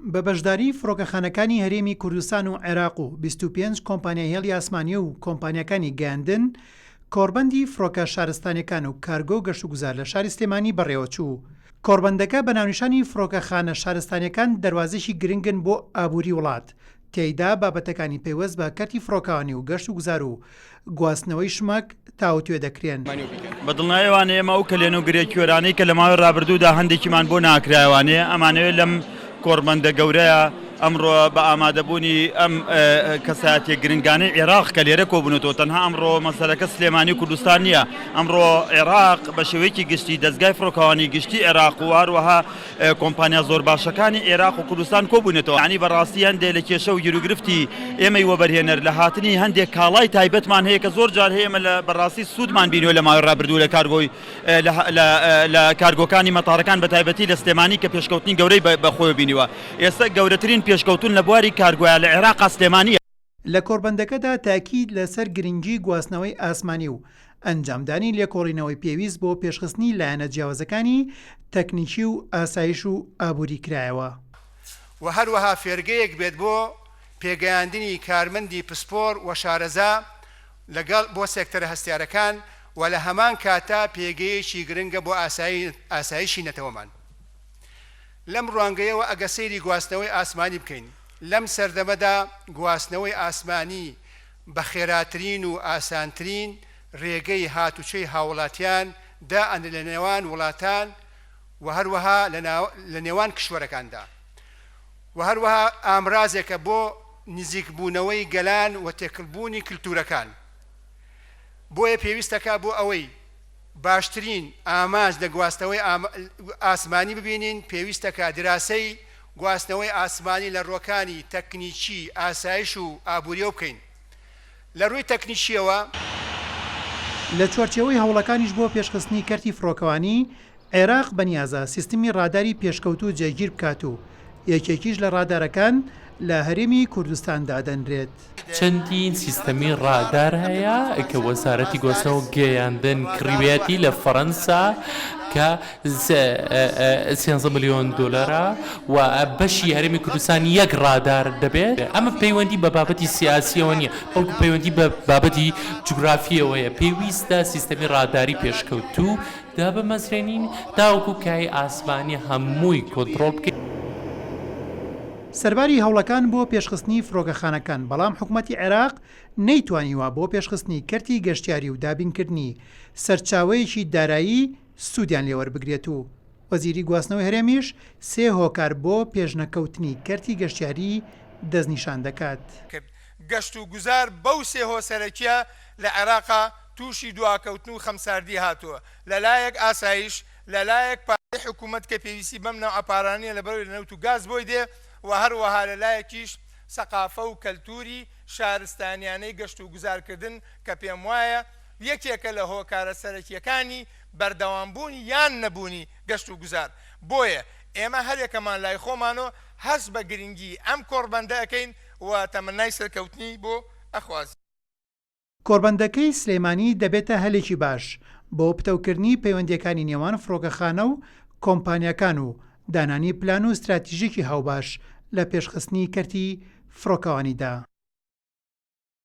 بە بەشداری فڕۆکەخانەکانی هەرێمی کوردستان و عێراق و 25 کۆمپانیای هێڵی ئاسمانیە و کۆمپانیەکانی گەیاندن کۆڕبەندی فڕۆکە شارستانیەکان و کارگۆ و گەشت و گوزار لە شاری سلێمانی بەڕێوەچوو. کۆڕبەندەکە بە ناونیشانی فڕۆکەخانە شارستانیەکان دەواازێکی گرنگن بۆ ئابووری وڵات. تێیدا بابەتەکانی پێوەست بە کەرتی فڕۆکەوانی و گەشت و گوزار و گواستنەوەی شمەک تاوتوێ دەکرێن. بەدڵنایەوانێ ئێمە ئەو کەلێن و گرێکیۆرانەی کە لە ماوەی ڕابردوودا هەندێکیمان بۆ ناکرایوانێ ئەمانەوێت لەم کۆڕبەندە گەورەیە ئەمڕۆ بە ئامادەبوونی ئەم کەسایەتیە گرنگانەی عێراق کە لێرە کۆبوونەوە تەنها ئەمڕۆ مەسەلەکە سلێمانی کوردستان نییە. ئەمڕۆ عێراق بە شێوەیەکی گشتی دەستگای فڕۆکەوانی گشتی عێراق و هەروەها کۆمپانیا زۆر باشەکانی عێراق و کوردستان کۆبوونێتەوە. ینی بەڕاستی هەندێک لە کێشە و گیرروگرفتی ئێمەی وەبەرهێنەر لە هاتنی هەندێک کاڵای تایبەتمان هەیە کە زۆر جار هەیە ئێمە لە بەڕاستی سوودمان بینیوە لە ماوەی ڕابردوو لە کارگۆی لە کارگۆکانی مەتاڕەکان بە تایبەتی لە سلێمانی کە پێشکەوتنی گەورەی بەخۆی بینیوە. ئێستا گەورەترین پێشکەوتن لە بواری کارگۆیە لە عێراق سلێمانیە. لە کۆڕبەندەکەدا تاکید لەسەر گرنگی گواستنەوەی ئاسمانی و ئەنجامدانی لێکۆڵینەوەی پێویست بۆ پێشخستنی لایەنە جیاوازەکانی تەکنیکی و ئاسایش و ئابووری کرایەوە. و هەروەها فێرگەیەک بێت بۆ پێگەیاندنی کارمەندی پسپۆر و شارەزا لەگەڵ بۆ سێکتەرە هەستیارەکان و لە هەمان کاتا پێگەیەکی گرنگە بۆ ئاسایشی نەتەوەمان. لەم ڕوانگەیەوە ئەگە سەیری گواستنەوەی ئاسمانی بکەین، لەم سەردەمەدا گواستنەوەی ئاسمانی بە خێراترین و ئاسانترین ڕێگەی هاتوچەی هاوڵاتیان دائەن لە نێوان وڵاتان و هەروەها لە نێوان کشوەرەکاندا و هەروەها ئامرازێکە بۆ نزیکبوونەوەی گەلان و تێکەڵبوونی کللتورەکان. بۆیە پێویستەکە بۆ ئەوەی باشترین ئاماژ لە گواستنەوەی ئاسمانی ببینین، پێویستەکە دراسەی گواستنەوەی ئاسمانی لە ڕۆکانی تەکنیکی ئاسایش و ئابووریەوە بکەین. لە ڕووی تەکنیکیەوە لە چوارچێوەی هەوڵەکانیش بۆ پێشخستنی کەرتی فڕۆکەوانی عێراق بەنیازە سیستمی ڕاداری پێشکەوت و جێگیر بکات و یەکێکیش لە ڕادارەکان لە هەرێمی کوردستاندا دەنرێت. چەندین سیستەمی ڕادار هەیە کە وەزارەتی گواستنەوە گەیاندن کڕیوێتی لە فەڕەنسا کە 300 ملیۆن دۆلارە و بەشی هەرێمی کوردستان یەک ڕادار دەبێت. ئەمە پەیوەندی بە بابەتی سیاسیەوە نییە، بەڵکو پەیوەندی بە بابەتی جوگرافیەوەیە. پێویستە سیستەمی ڕاداری پێشکەوتوو دا بمەزرێنین تاوەکو کای ئاسمانی هەمووی کۆنتڕۆڵ بکەین. سەرباری هەوڵەکان بۆ پێشخستنی فڕۆکەخانەکان، بەڵام حکوومەتی عێراق نەیتوانیوە بۆ پێشخستنی کەرتی گەشتیاری و دابینکردنی سەرچاوەیەکی دارایی سوودیان لێوەربگرێت و وەزیری گواستنەوەی هەرێمیش 3 هۆکار بۆ پێشنەکەوتنی کەرتی گەشتیاری دەستنیشان دەکات. گەشت و گوزار بەو 3 هۆسەرەکیە لە عێراقا تووشی دواکەوتن و خەمساردی هاتووە، لەلایەک ئاسایش، لەلایەک پارەی حکوومەت کە پێویستی بەم نەو ئەپارانیە لەبەرەوەی نەوت و گاز بۆی دێ و هەروەها لەلایەکیش سەقافە و کەلتوری شارستانیانەی گەشت و گوزارکردن کە پێم وایە یەکێکە لە هۆکارە سەرەکیەکانی بەردەوامبوونی یان نەبوونی گەشت و گوزار. بۆیە ئێمە هەرێکەمان لای خۆمانەوە هەست بە گرنگی ئەم کۆڕبەندە ئەەکەین و تەمەنای سەرکەوتنی بۆ ئەخوازی. کۆڕبەندەکەی سلێمانی دەبێتە هەلێکی باش بۆ پتەوکردنی پەیوەندیەکانی نێوان فڕۆکەخانە و کۆمپانیەکان و دانانی پلان و استراتیژیکی هاوباش لە پێشخستنی کەرتی فڕۆکەوانیدا.